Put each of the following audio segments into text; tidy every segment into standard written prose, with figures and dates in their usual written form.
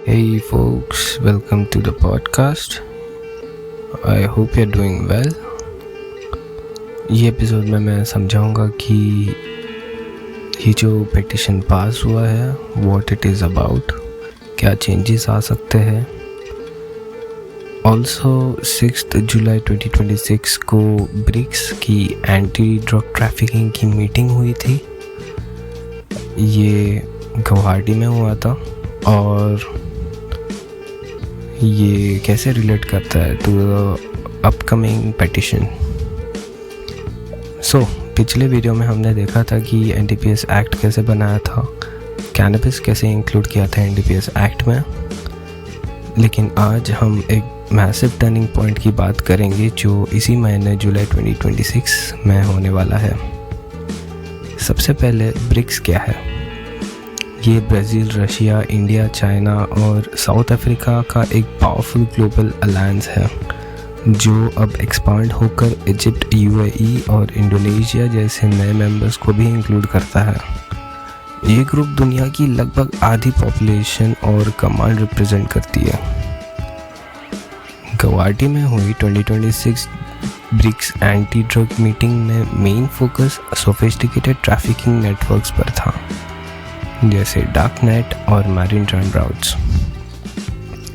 Hey folks, welcome to the podcast. I hope you're doing well. ये episode में मैं समझाऊंगा कि ये जो पिटिशन पास हुआ है व्हाट इट इज़ अबाउट, क्या चेंजेस आ सकते हैं. ऑल्सो 6 जुलाई 2026 को ब्रिक्स की एंटी ड्रग ट्रैफिकिंग की मीटिंग हुई थी. ये गुवाहाटी में हुआ था और ये कैसे रिलेट करता है टू द अपकमिंग पिटिशन. पिछले वीडियो में हमने देखा था कि एनडीपीएस एक्ट कैसे बनाया था, कैनबिस कैसे इंक्लूड किया था एनडीपीएस एक्ट में. लेकिन आज हम एक मैसिव टर्निंग पॉइंट की बात करेंगे जो इसी महीने जुलाई 2026 में होने वाला है. सबसे पहले ब्रिक्स क्या है. ये ब्राज़ील, रशिया, इंडिया, चाइना और साउथ अफ्रीका का एक पावरफुल ग्लोबल अलायंस है जो अब एक्सपांड होकर इजिप्ट, यूएई और इंडोनेशिया जैसे नए मेंबर्स को भी इंक्लूड करता है. ये ग्रुप दुनिया की लगभग आधी पॉपुलेशन और कमांड रिप्रेजेंट करती है. गुवाहाटी में हुई 2026 ब्रिक्स एंटी ड्रग मीटिंग में main focus sophisticated trafficking networks पर था, जैसे डार्क नेट और मैरीन ट्रांड राउट्स.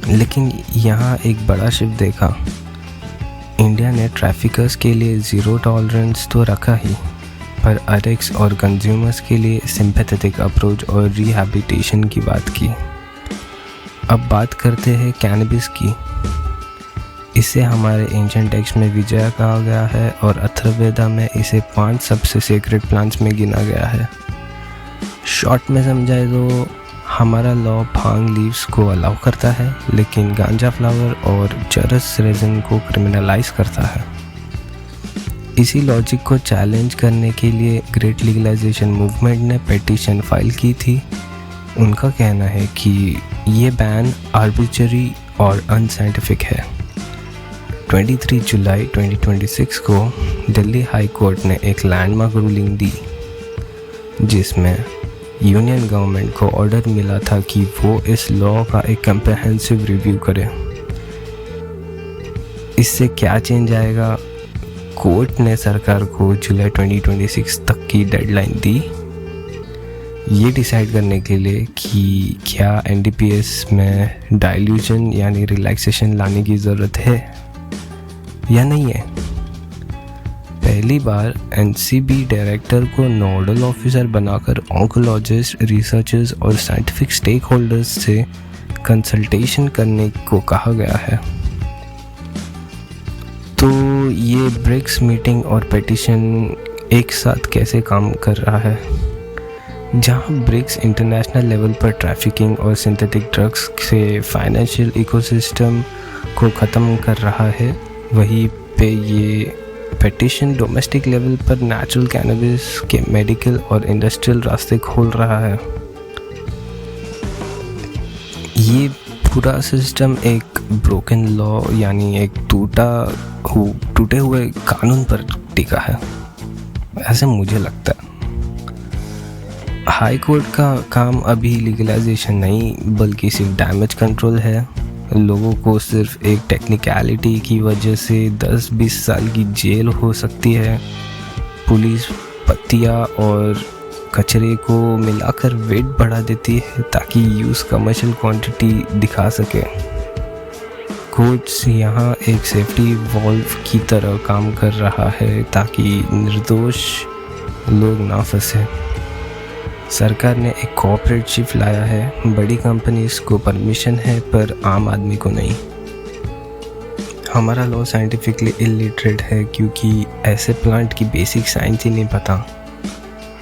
लेकिन यहाँ एक बड़ा शिफ्ट देखा. इंडिया ने ट्रैफिकर्स के लिए ज़ीरो टॉलरेंस तो रखा ही, पर अरेक्स और कंज्यूमर्स के लिए सिंपैथेटिक अप्रोच और रिहैबिलिटेशन की बात की. अब बात करते हैं कैनबिस की. इसे हमारे एंशिएंट टेक्स्ट में विजया कहा गया है और अथर्ववेदा में इसे 5 सबसे सेक्रेड प्लांट्स में गिना गया है. शॉर्ट में समझाए तो हमारा लॉ भांग लीव्स को अलाउ करता है, लेकिन गांजा फ्लावर और चरस रेजिन को क्रिमिनलाइज करता है. इसी लॉजिक को चैलेंज करने के लिए ग्रेट लीगलाइजेशन मूवमेंट ने पिटीशन फाइल की थी. उनका कहना है कि ये बैन आर्बिट्रेरी और अनसाइंटिफिक है. 23 जुलाई 2026 को दिल्ली हाई कोर्ट ने एक लैंडमार्क रूलिंग दी जिसमें यूनियन गवर्नमेंट को ऑर्डर मिला था कि वो इस लॉ का एक कम्प्रहेंसिव रिव्यू करे. इससे क्या चेंज आएगा. कोर्ट ने सरकार को जुलाई 2026 तक की डेडलाइन दी ये डिसाइड करने के लिए कि क्या एनडीपीएस में डाइल्यूशन यानी रिलैक्सेशन लाने की ज़रूरत है या नहीं है. पहली बार एनसीबी डायरेक्टर को नोडल ऑफिसर बनाकर ऑन्कोलॉजिस्ट, रिसर्चर्स और साइंटिफिक स्टेक होल्डर्स से कंसल्टेशन करने को कहा गया है. तो ये ब्रिक्स मीटिंग और पिटीशन एक साथ कैसे काम कर रहा है. जहां ब्रिक्स इंटरनेशनल लेवल पर ट्रैफिकिंग और सिंथेटिक ड्रग्स से फाइनेंशियल इकोसिस्टम को ख़त्म कर रहा है, वहीं पे ये पिटीशन डोमेस्टिक लेवल पर नेचुरल कैनबिस के मेडिकल और इंडस्ट्रियल रास्ते खोल रहा है. ये पूरा सिस्टम एक ब्रोकन लॉ यानी एक टूटे हुए कानून पर टिका है, ऐसे मुझे लगता है. हाई कोर्ट का काम अभी लीगलाइजेशन नहीं बल्कि सिर्फ डैमेज कंट्रोल है. लोगों को सिर्फ एक टेक्निकलिटी की वजह से 10-20 साल की जेल हो सकती है. पुलिस पत्तियाँ और कचरे को मिलाकर वेट बढ़ा देती है ताकि यूज़ कमर्शियल क्वांटिटी दिखा सके. कोर्ट्स यहाँ एक सेफ्टी वॉल्व की तरह काम कर रहा है ताकि निर्दोष लोग ना फंसे. सरकार ने एक कॉर्पोरेट शिफ्ट लाया है. बड़ी कंपनीज को परमिशन है पर आम आदमी को नहीं. हमारा लॉ साइंटिफिकली इलिटरेट है क्योंकि ऐसे प्लांट की बेसिक साइंस ही नहीं पता.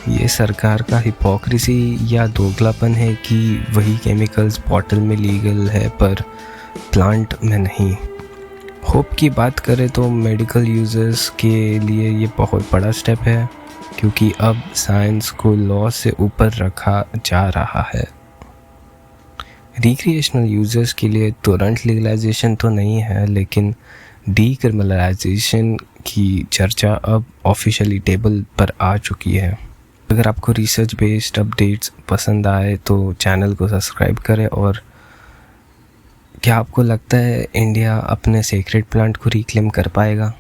ये सरकार का हिपोक्रेसी या दोगलापन है कि वही केमिकल्स बॉटल में लीगल है पर प्लांट में नहीं. होप की बात करें तो मेडिकल यूजर्स के लिए ये बहुत बड़ा स्टेप है क्योंकि अब साइंस को लॉ से ऊपर रखा जा रहा है. रिक्रिएशनल यूजर्स के लिए तुरंत लीगलाइजेशन तो नहीं है, लेकिन डीक्रिमिनलाइजेशन की चर्चा अब ऑफिशियली टेबल पर आ चुकी है. अगर आपको रिसर्च बेस्ड अपडेट्स पसंद आए तो चैनल को सब्सक्राइब करें और क्या आपको लगता है इंडिया अपने सेक्रेड प्लांट को रिक्लेम कर पाएगा?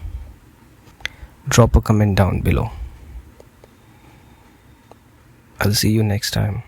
Drop a comment down below. I'll see you next time.